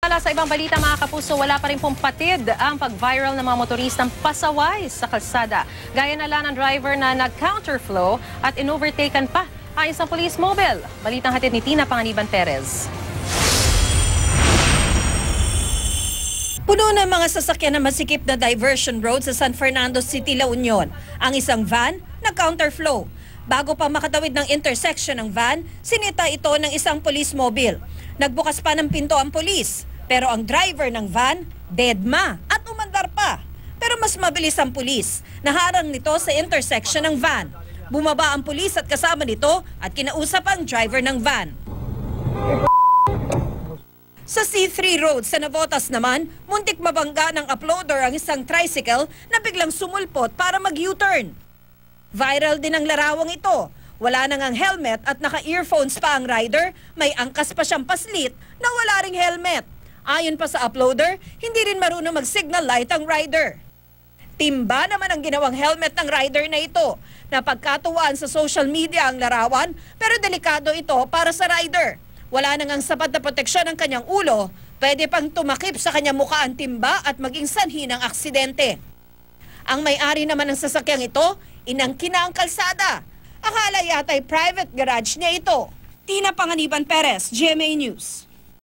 Samantala sa ibang balita mga kapuso, wala pa rin pong patid ang pag-viral ng mga motoristang pasaway sa kalsada. Gaya na lang ng driver na nag-counterflow at inovertaken pa ayon sa police mobile. Balitang hatid ni Tina Panganiban Perez. Puno ng mga sasakyan na masikip na diversion road sa San Fernando City, La Union. Ang isang van na counterflow. Bago pa makatawid ng intersection ng van, sinita ito ng isang police mobile. Nagbukas pa ng pinto ang polis, pero ang driver ng van, deadma at umandar pa. Pero mas mabilis ang pulis. Naharang nito sa intersection ng van. Bumaba ang pulis at kasama nito at kinausap ang driver ng van. Sa C3 Road sa Navotas naman, muntik mabangga ng uploader ang isang tricycle na biglang sumulpot para mag-U-turn. Viral din ang larawang ito. Wala nang ang helmet at naka-earphones pa ang rider, may angkas pa siyang paslit na wala ring helmet. Ayon pa sa uploader, hindi rin marunong mag-signal light ang rider. Timba naman ang ginawang helmet ng rider na ito. Napagkatuwaan sa social media ang larawan, pero delikado ito para sa rider. Wala nang ang sapat na proteksyon ng kanyang ulo, pwede pang tumakip sa kanyang mukha ang timba at maging sanhi ng aksidente. Ang may-ari naman ng sasakyang ito, inangkina ang kalsada. Akala yata'y private garage niya ito. Tina Panganiban Perez, GMA News.